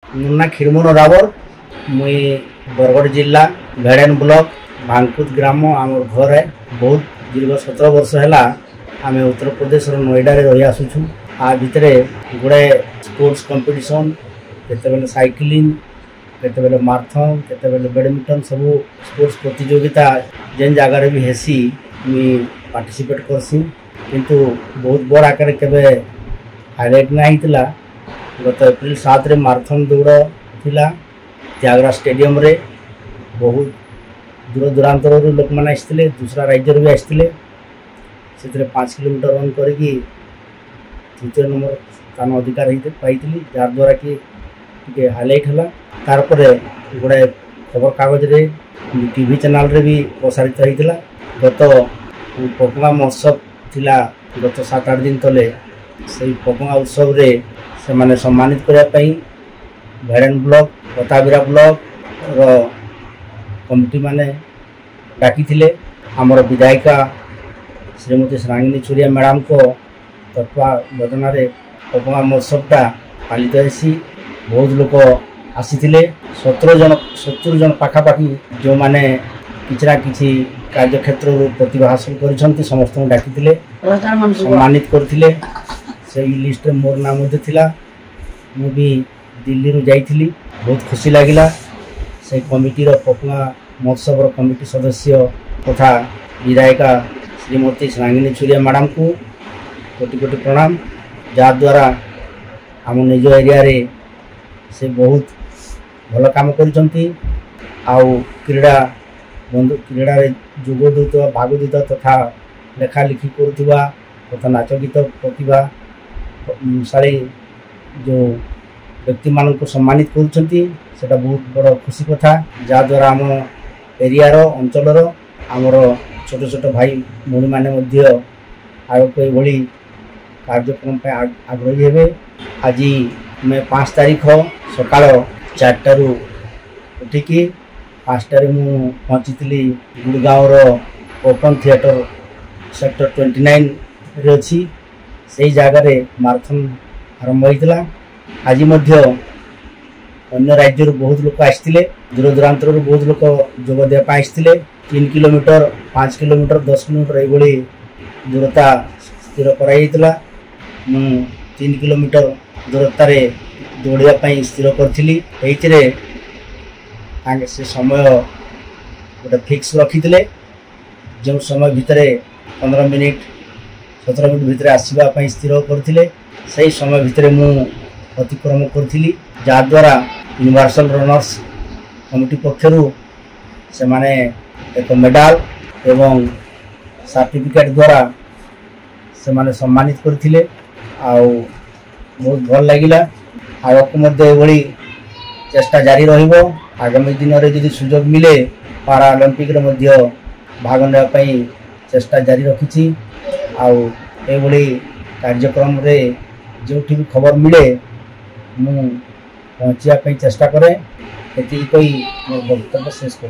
ମୋ ନା କ୍ଷୀରମୋହନ ରାବର। ମୁଇଁ बरगढ़ जिला भेड़ेन ब्लॉक भांगकुद ग्राम आम घर है। बहुत दीर्घ 17 वर्ष है आम उत्तर प्रदेश नोएडा रही आसुचु। आ भितर गुड़े स्पोर्ट्स कंपटीशन केते साइकिलिंग केते माराथन केते बैडमिंटन सब स्पोर्ट्स प्रतियोगिता जेन जगार भी हेसी मुई पार्टिसिपेट करसी। किंतु बहुत बड़ आकार केबे हाईलाइट ना होता। गत एप्रिल 7 रे माराथन दौड़ थिला त्यागरा स्टेडियम रे। बहुत दूर दूरांतर लोक मैंने आसते दूसरा राज्य भी आसते से 5 किलोमीटर रन करके तृतीय नंबर स्थान अधिकार पाई जहाँद्वारा कि हाईलाइट है। तारपर गोटे खबर कागज रे टीवी चैनल रे भी प्रसारित होता। गत पकुआ महोत्सव थिला गत 7-8 दिन तले से पकुआ उत्सव रे से माने सम्मानित करने भेड़ेन ब्लॉक पताबिरा ब्लॉक कमिटी माने डाकी आमर विधायिका श्रीमती श्रांगिनी चुरिया मैडम को तत्वावधान पकुआ महोत्सवटा पालित होसी। बहुत लोग आसी 70 जन पाखापाखि जो माने किसी ना किसी कार्यक्षेत्र प्रतिभा हासिल कर समस्त डाकी सम्मानित करथिले। से लिस्ट मोर नाम थिला। मु भी दिल्ली रू जाइथिली। बहुत खुशी लगिला। से कमिटी पकुआ महोत्सव कमिटी सदस्य तथा विधायिका श्रीमती श्रांगिनी चुरिया मैडम को कोटि कोटि प्रणाम। जहाँद्वारा आम निज एरिया रे से बहुत भल काम करिसंती। आउ क्रीड़ा क्रीड़ा जोग देता भाग देता तथा लेखा लिखि करुवा तथा नाच गीत प्रतिभाशाली जो व्यक्ति मान को सम्मानित करा बहुत बड़ खुशी कथा। जहाँद्वारा आम एरियार अंचलर आमर छोट छोट भाई भूणी मैंने आगे ये कार्यक्रम आग्रही हे। आज मैं 5 तारीख सकाल 4 उठिकी 5 मु पहुँची गुड़गाँव ओपन थिएटर सेक्टर 29 रे अच्छी से जगार माराथन आरंभ होता। आज अन्य राज्य बहुत लोग आसते दूर दूरांतर बहुत लोग जोग देवाई आसते। 3 किलोमीटर 5 किलोमीटर 10 किलोमीटर ये दूरता स्थिर कर 3 किलोमीटर दूरतार दौड़ापी स्थिर करी। से समय गोटे फिक्स रखी जो समय भितर 15 मिनिट 17 मिनिट भितर आसवाई स्थिर करते से समय भितर मु अतिक्रम करी। जहाँद्वारा यूनिवर्सल रनर्स कमिटी पक्षर से माने एक मेडाल एवं सर्टिफिकेट द्वारा से माने सम्मानित करथिले। आउ बहुत भल लगिला। आगक ये चेष्टा जारी रहिबो। आगामी दिन में जदि सुजोग मिले पाराओलंपिक रे मध्य भाग नेबाई चेष्टा जारी रखी। आउ ये कार्यक्रम रे जो भी खबर मिले मु पहुँचापी चेष्टा करे। ये कोई मोर वक्तव्य शेष कर।